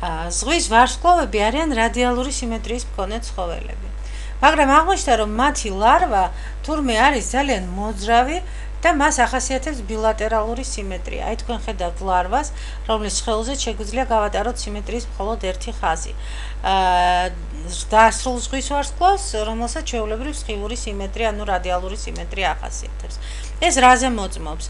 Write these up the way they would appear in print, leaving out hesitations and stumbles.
ზღვის ვარსკვლავები არიან რადიალური სიმეტრიის მქონე ცხოველები. მაგრამ აღმოჩნდა, რომ მათი ლარვა თურმე არის ძალიან მოძრავი და მას ახასიათებს ბილატერალური სიმეტრია. აი თქვენ ხედავთ ლარვას, რომლის სხეულზე შეგვიძლია გავატაროთ სიმეტრიის მხოლოდ ერთი ხაზი. დასრულ ზღვის ვარსკვლავს, რომელსაც ჩვეულებრივ სხივური სიმეტრია, ანუ რადიალური სიმეტრია ახასიათებს. ეს რაზე მოწმობს,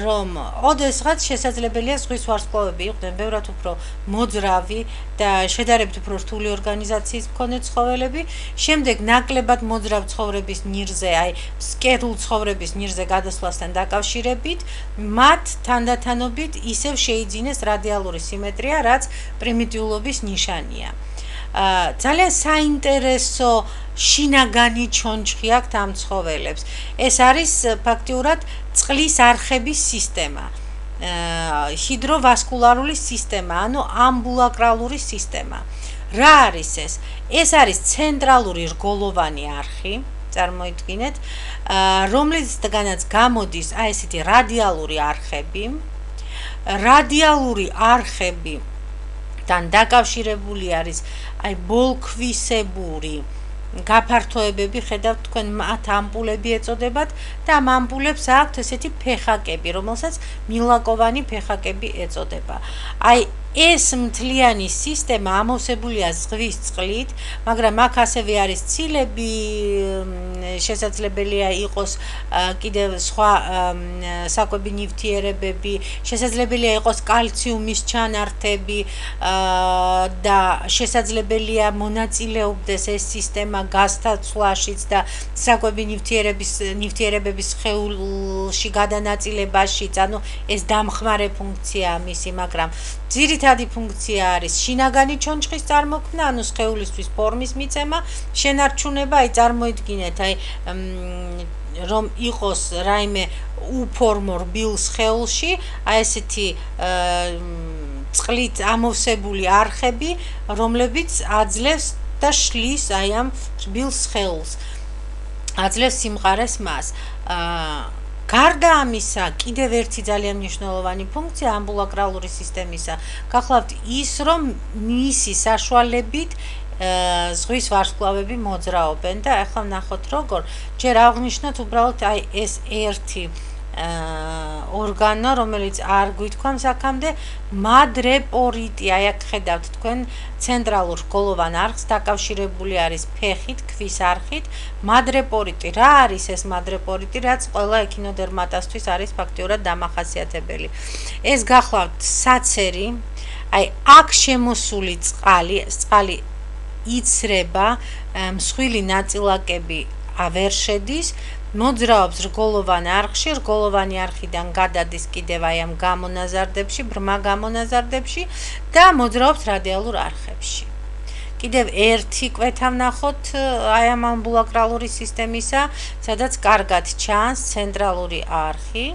რომ ოდესღაც შესაძლებელია ზღვის ვარსკვლავები იყვნენ ბევრად უფრო მოძრავი და შედარებით უფრო რთული ორგანიზაციის მქონე ცხოველები, შემდეგ ნაკლებად მოძრავ ცხოვრების ნირზე, აი სკერულ ცხოვრების ნირზე გადასვლასთან დაკავშირებით, მათ თანდათანობით ისევ შეიძინეს რადიალური სიმეტრია, რაც პრიმიტიულობის ნიშანია. ძალიან საინტერესო შინაგანი ჩონჩხი აქვს ამ ცხოველებს. ეს არის ფაქტიურად წყლის არხების სისტემა, ჰიდროვასკულარული სისტემა, ანუ ამბულაკრალური სისტემა. რა არის ეს? ეს არის ცენტრალური რგოლოვანი არხი, წარმოიდგინეთ, რომლისგანაც გამოდის აი ესეთი რადიალური არხები. რადიალური არხები თან დაკავშირებული არის აი ბოლქვისებური გაფართოებები, ხედავთ თქვენ, მათ ამპულები ეწოდებათ და ამ ამპულებს აქვთ ესეთი ფეხაკები, რომელსაც მილაკოვანი ფეხაკები ეწოდება. აი ეს მთლიანი სისტემა ამოვსებულია ზღვის წყლით, მაგრამ აქ ასევე არის ცილები, შესაძლებელია იყოს კიდევ სხვა საკვები ნივთიერებები, შესაძლებელია იყოს კალციუმის ჩანართები და შესაძლებელია მონაწილეობდეს ეს სისტემა გაზთა ცვლაშიც და საკვები ნივთიერებების სხეულში გადანაწილებაშიც, ანუ ეს დამხმარე ფუნქციაა მისი, მაგრამ ძირითადი ფუნქცია არის შინაგანი ჩონჩხის წარმოქმნა, ანუ სხეულისთვის ფორმის მიცემა, შენარჩუნება, აი წარმოიდგინეთ, აი რომ იყოს რაიმე უფორმო რბილ სხეულში, აი ესეთი წყლით ამოვსებული არხები, რომლებიც აძლევს და შლის აი ამ რბილ სხეულს, აძლევს სიმყარეს მას. გარდა ამისა, კიდევ ერთი ძალიან მნიშვნელოვანი ფუნქცია ამბულაკრალური სისტემისა გახლავთ ის, რომ მისი საშუალებით ზღვის ვარსკვლავები მოძრაობენ და ახლა ვნახოთ როგორ. ჯერ აღვნიშნოთ უბრალოდ აი ეს ერთი ორგანო, რომელიც არ გვითქვამს აქამდე, მადრეპორიტი. აი აქ ხედავთ თქვენ ცენტრალურ რგოლოვან არხს, დაკავშირებული არის ფეხით, ქვის არხით. მადრეპორიტი, რა არის ეს მადრეპორიტი, რაც ყველა ექინოდერმატასთვის არის ფაქტიურად დამახასიათებელი. ეს გახლავთ საცერი, აი აქ შემოსული წყალი იცრება, მსხვილი ნაწილაკები ვერ შედის, მოძრაობს რგოლოვან არხში, რგოლოვანი არხიდან გადადის კიდევ აი ამ გამონაზარდებში, ბრმა გამონაზარდებში და მოძრაობს რადიალურ არხებში. კიდევ ერთი კვეთა ვნახოთ აი ამ ამბულაკრალური სისტემისა, სადაც კარგად ჩანს ცენტრალური არხი,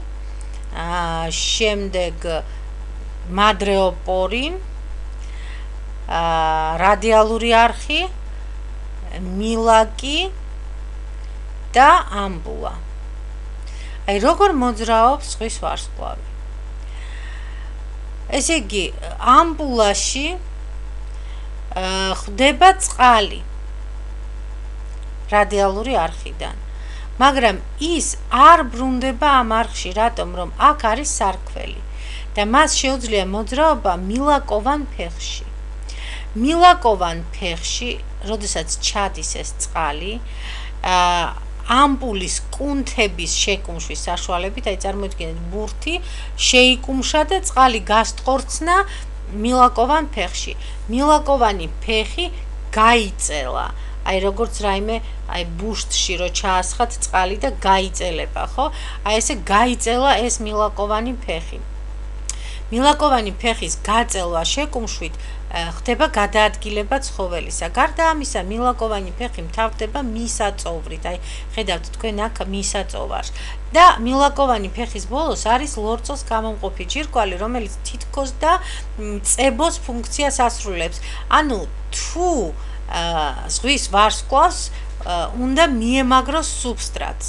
შემდეგ მადრეოპორი, რადიალური არხი, მილაკი და ამბულა. აი როგორ მოძრაობს ზღვის ვარსკვლავი. ესე იგი, ამბულაში ხდება წყალი რადიალური არხიდან, მაგრამ ის არ ბრუნდება ამ არხში, რატომ? რომ აქ არის სარქველი და მას შეუძლია მოძრაობა მილაკოვან ფეხში. მილაკოვან ფეხში, როდესაც ჩადის ეს წყალი, ამპულის კუნთების შეკუმშვის საშუალებით, აი წარმოიდგინეთ, ბურთი შეიკუმშა და წყალი გასტყორცნა მილაკოვან ფეხში. მილაკოვანი ფეხი გაიწელა. აი როგორც რაიმე აი ბუშტში რო ჩაასხათ წყალი და გაიწელება, ხო? აი ესე გაიწელა ეს მილაკოვანი ფეხი. მილაკოვანი ფეხის გაწელვა შეკუმშვით ხდება გადაადგილება ცხოველისა. გარდა ამისა, მილაკოვანი ფეხი მთავრდება მისაწოვრით. აი, ხედავთ თქვენ აქ მისაწოვარს. და მილაკოვანი ფეხის ბოლოს არის ლორწოს გამომყოფი ჯირკვალი, რომელიც თითქოს და წებოს ფუნქციას ასრულებს. ანუ თუ ზღვის ვარსკვლავს უნდა მიემაგროს სუბსტრატს.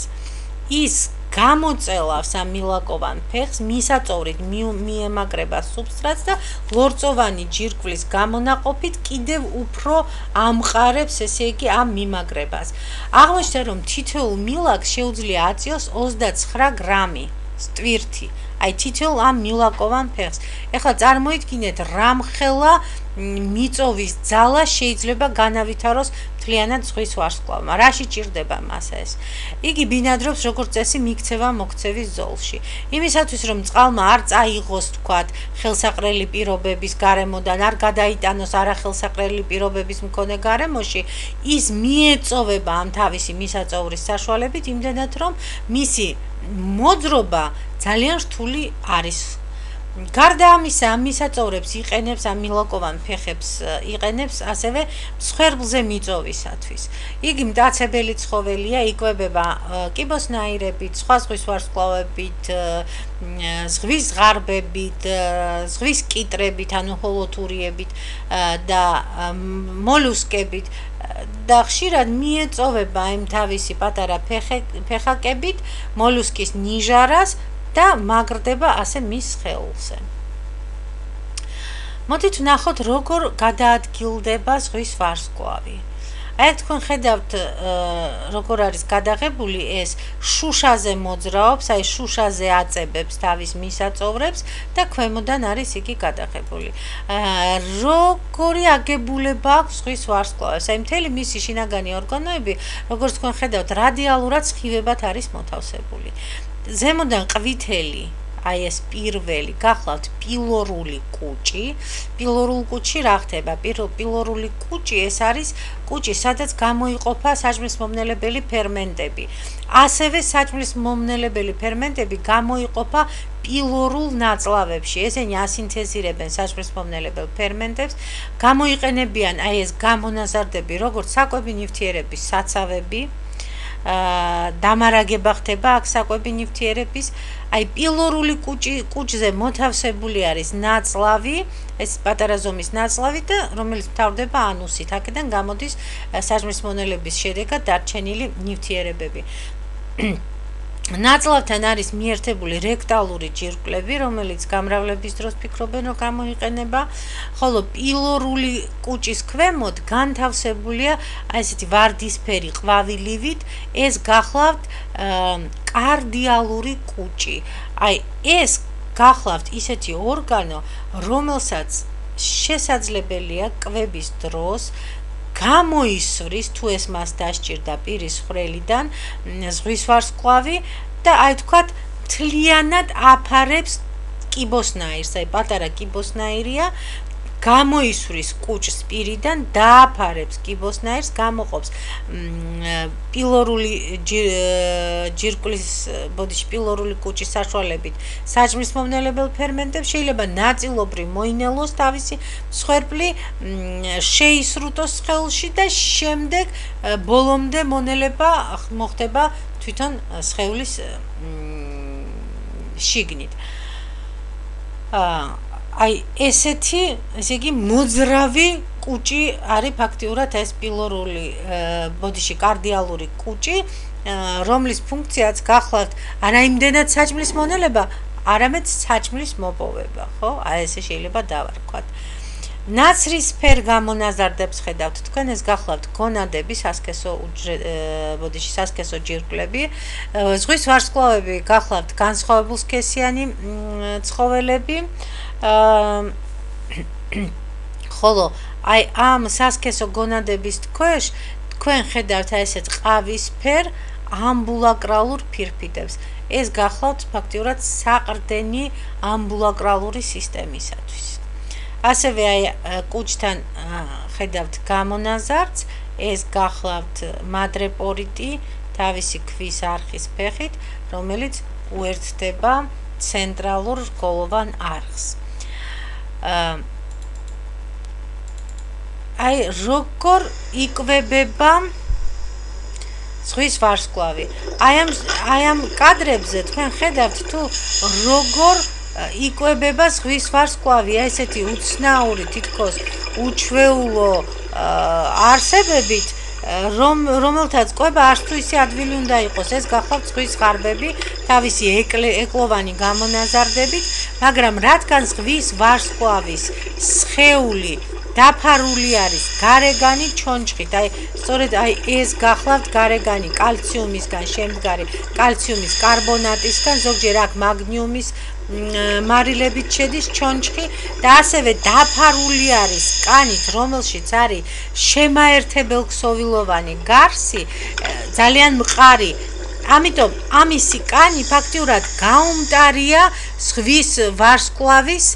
ის გამოწელავს ამ მილაკოვან ფეხს, მისაწოვრით მიემაგრება სუბსტრატს და ლორწოვანი ჯირკვლის გამონაყოფით კიდევ უფრო ამყარებს, ესე იგი, ამ მიმაგრებას. აღმოჩნდა, რომ თითოეულ მილაკს შეუძლია აწიოს 29 გრამი ტვირთი. აი თითოეულ ამ მილაკოვან ფეხს. ეხლა წარმოიდგინეთ, რამხელა მიწოვის ძალა შეიძლება განავითაროს მთლიანად ზღვის ვარსკვლავმა. რაში ჭირდება მას ეს? იგი ბინადრობს როგორც წესი მიქცევა-მოქცევის ზოლში. იმისათვის, რომ წყალმა არ წაიღოს, თქვათ, ხელსაყრელი პირობების გარემოდან, არ გადაიტანოს არახელსაყრელი პირობების მქონე გარემოში, ის მიეწოვება ამ თავისი მისაწოვრის საშუალებით, იმდენად, რომ მისი მოძრობა ძალიან რთული არის. გარდა ამისა, ამ მისაწოვრებს იყენებს, ამ მილაკოვან ფეხებს იყენებს ასევე მსხვერპლზე მიწოვისათვის. იგი მტაცებელი ცხოველია, იკვებება კიბოსნაირებით, სხვა ზღვის ვარსკვლავებით, ზღვის ზღარბებით, ზღვის კიტრებით, ანუ ჰოლოთურიებით და მოლუსკებით. და ხშირად მიეწოვება იმ თავისი პატარა ფეხაკებით მოლუსკის ნიჟარას და მაგრდება ასე მის სხეულზე. მოდით ვნახოთ, როგორ გადაადგილდება ზღვის ვარსკვლავი. აი თქვენ ხედავთ, როგორ არის გადაღებული ეს შუშაზე მოძრაობს, აი შუშაზე აწებებს თავის მისაწოვრებს და ქვემოდან არის იგი გადაღებული. როგორი აგებულება აქვს ზღვის ვარსკვლავებს? აი მთელი მისი შინაგანი ორგანოები, როგორც თქვენ ხედავთ, რადიალურად სხივებად არის მოთავსებული. ზემოდან ყვითელი, აი ეს პირველი, გახლავთ პილორული კუჭი. პილორულ კუჭში რა ხდება? პილორული კუჭი ეს არის კუჭი, სადაც გამოიყოფა საჭმლის მომნელებელი ფერმენტები. ასევე საჭმლის მომნელებელი ფერმენტები გამოიყოფა პილორულ ნაწლავებში. ესენი ასინთეზირებენ საჭმლის მომნელებელ ფერმენტებს, გამოიყენებიან აი ეს გამონაზარდები, როგორც საკვები ნივთიერების საცავები. დამარაგება ხდება აქ საკვები ნივთიერების. აი პილორული კუჭზე მოთავსებული არის ნაწლავი, ეს პატარა ზომის ნაწლავი და რომელიც მთავრდება ანუსით. აქედან გამოდის საჭმლის მონელების შედეგად დარჩენილი ნივთიერებები. ნაწლავთან არის მიერთებული რექტალური ჯირკვლები, რომელიც გამრავლების დროს ფიქრობენ, რომ გამოიყენება, ხოლო პილორული კუჭის ქვემოთ განთავსებულია აი ესეთი ვარდისფერი ყვავილივით, ეს გახლავთ კარდიალური კუჭი. აი ეს გახლავთ ისეთი ორგანო, რომელსაც შესაძლებელია კვების დროს გამოისვრის, თუ ეს მას დასჭირდა პირის ხვრელიდან, ზღვის ვარსკვლავი და აი თქვათ მთლიანად აფარებს კიბოსნაირს, აი პატარა კიბოსნაირია, გამოისვრის კუჭს პირიდან, დააფარებს კიბოსნაირს, გამოყოფს პილორული ჯირკვლის, ბოდიში პილორული კუჭის საშუალებით საჭმლის მომნელებელ ფერმენტებს, შეიძლება ნაწილობრივ მოინელოს თავისი მსხვერპლი, შეისრუტოს სხეულში და შემდეგ ბოლომდე მონელება მოხდება თვითონ სხეულის შიგნით. აი ესეთი, ესე იგი მოძრავი კუჭი არის ფაქტიურად ეს პილორული ბოდიში კარდიალური კუჭი, რომლის ფუნქციაც გახლავთ არა იმდენად საჭმლის მონელება, არამედ საჭმლის მოპოვება, ხო? აი ესე შეიძლება დავარქვათ. ნაცრისფერ გამონაზარდებს ხედავთ თქვენ, ეს გახლავთ გონადები, ბოდიში სასქესო ჯირკვლები, ზღვის ვარსკვლავები გახლავთ განსხვავებულსქესიანი ცხოველები, ხოლო აი ამ სასქესო გონადების ქვეშ თქვენ ხედავთ ესეთ ყავისფერ ამბულაკრალურ ფირფიტებს. ეს გახლავთ ფაქტიურად საყრდენი ამბულაკრალური სისტემისათვის. ასევე აი კუჭთან ხედავთ გამონაზარდს, ეს გახლავთ მადრეპორიტი თავისი ქვის არხის ფეხით, რომელიც უერთდება ცენტრალურ რგოლოვან არხს. აი როგორ იკვებება ზღვის ვარსკვლავი? აი ამ კადრებზე თქვენ ხედავთ თუ როგორ იკვებება ზღვის ვარსკვლავი, აი ესეთი უცნაური, თითქოს უჩვეულო არსებებით, რომელთაც ყვება არც თუ ისე ადვილი უნდა იყოს. ეს გახლავთ ზღვის ღარბები თავისი ეკლოვანი გამონაზარდებით, მაგრამ რადგან ზღვის ვარსკვლავის სხეული დაფარული არის გარეგანი ჩონჩხით, სწორედ ეს გახლავთ გარეგანი კალციუმისგან შემდგარი კალციუმის კარბონატისგან, ზოგჯერ აქ მაგნიუმის მარილებით შედის ჩონჩხი და ასევე დაფარული არის კანით, რომელშიც არის შემაერთებელქსოვილოვანი გარსი, ძალიან მყარი. ამიტომ ამისი კანი ფაქტიურად გაუმტარია ზღვის ვარსკვლავის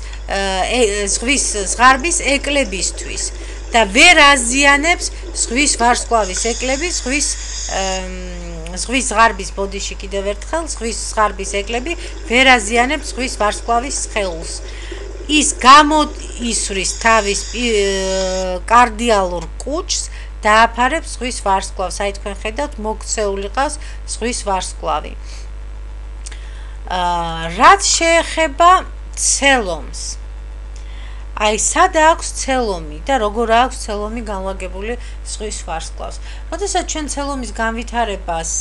ზღვის ზღარბის ეკლებისთვის და ვერ აზიანებს ზღვის ვარსკვლავის ეკლები, ზღვის ზღარბის ბოდიში კიდევ ერთხელ ზღვის ზღარბის ეკლები ვერ აზიანებს ზღვის ვარსკვლავის სხეულს. ის გამოისვრის თავის კარდიალურ კუჭს დააფარებს ზღვის ვარსკვლავს. აი თქვენ ხედავთ, მოქცეული ყავს ზღვის ვარსკვლავი. რაც შეეხება ცელომს, აი სად აქვს ცელომი და როგორ აქვს ცელომი განლაგებული ზღვის ვარსკვლავს. როდესაც ჩვენ ცელომის განვითარებას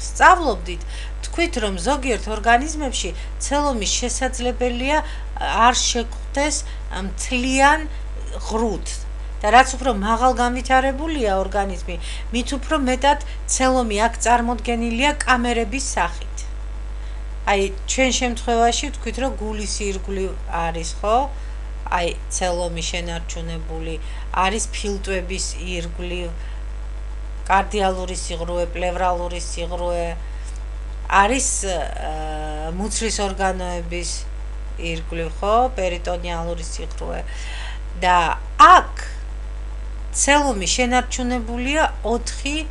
სწავლობდით, თქვით რომ ზოგიერთ ორგანიზმებში ცელომის შესაძლებელია არ შეგვხვდეს მთლიან ღრუთ და რაც უფრო მაღალ განვითარებულია ორგანიზმი, მით უფრო მეტად ცელომი აქ წარმოდგენილია კამერების სახით. აი ჩვენ შემთხვევაში ვთქვით რომ გულის ირგვლივ არის, ხო? აი ცელომი შენარჩუნებული არის ფილტვების ირგვლივ, კარდიალური სიღრუე, პლევრალური სიღრუე, არის მუცლის ორგანოების ირგვლივ, ხო? პერიტონიალური სიღრუე. და აქ ცელომი შენარჩუნებულია 4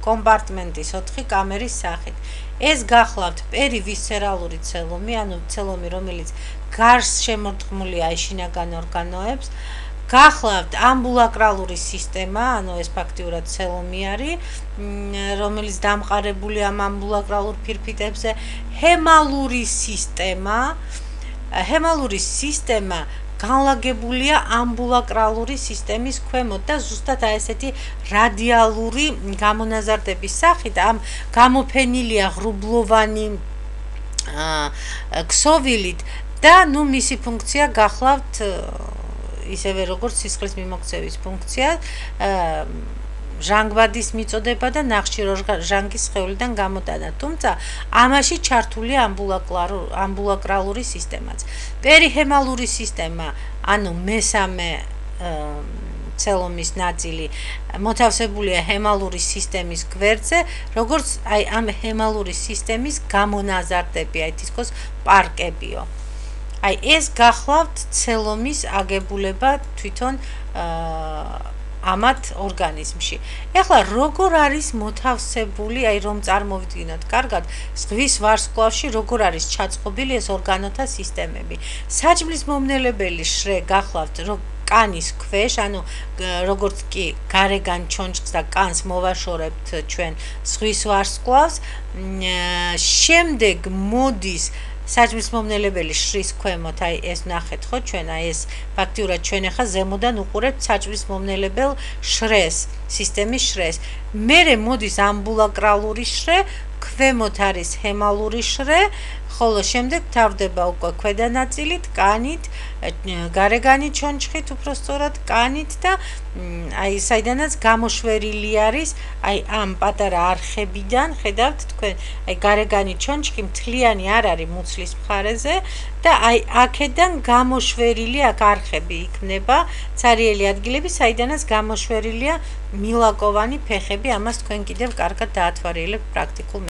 კომპარტმენტის, 4 კამერის სახით. ეს გახლავთ პერივისცერალური ცელომი, ანუ ცელომი, რომელიც გარს შემორტყმულია შინაგან ორგანოებს, გახლავთ ამბულაკრალური სისტემა, ანუ ეს ფაქტიურად ცელომი არის, რომელიც დამყარებული ამ ამბულაკრალურ ფირფიტებზე, ჰემალური სისტემა განლაგებულია ამბულაკრალური სისტემის ქვემოთ და ზუსტად ესეთი რადიალური გამონაზარდების სახით ამ გამოფენილია ღრუბლოვანი ქსოვილით და მისი ფუნქცია გახლავთ ისევე როგორც სისხლის მიმოქცევის ფუნქცია, ჟანგბადის მიწოდება და ნახშირორჟანგის სხეულიდან გამოტანა, თუმცა ამაში ჩართულია ამბულაკრალური სისტემაც. პერიჰემალური სისტემა, ანუ მესამე ცელომის ნაწილი მოთავსებულია ჰემალური სისტემის გვერდზე, როგორც აი ამ ჰემალური სისტემის გამონაზარდები, აი თითქოს პარკებიო. აი ეს გახლავთ ცელომის აგებულება თვითონ ამათ ორგანიზმში. ეხლა როგორ არის მოთავსებული, აი რომ წარმოვიდგინოთ კარგად, ზღვის ვარსკვლავში როგორ არის ჩაწყობილი ეს ორგანოთა სისტემები. საჭმლის მომნელებელი შრე გახლავთ კანის ქვეშ, ანუ როგორც კი გარეგან ჩონჩხს და კანს მოვაშორებთ ჩვენ ზღვის ვარსკვლავს, შემდეგ მოდის საჭმლის მომნელებელი შრის ქვემოთ, აი ეს ნახეთ ხო ჩვენ, აი ეს ფაქტიურად ჩვენ ახლა ზემოდან უყურებთ საჭმლის მომნელებელ შრეს, სისტემის შრეს. მერე მოდის ამბულაკრალური შრე, ქვემოთ არის ჰემალური შრე, ხოლო შემდეგ თავდება უკვე ქვედა ნაწილით, კანით, გარეგანი ჩონჩხით, უფრო სწორად კანით და აი საიდანაც გამოშვერილი არის, აი ამ პატარა არხებიდან, ხედავთ თქვენ, აი გარეგანი ჩონჩხი მთლიანი არ არის მუცლის მხარეზე და აი აქედან გამოშვერილი აქ არხები იქნება, ცარიელი ადგილები, საიდანაც გამოშვერილია მილაკოვანი ფეხები, ამას თქვენ კიდევ კარგად დაათვალიერებთ პრაქტიკულ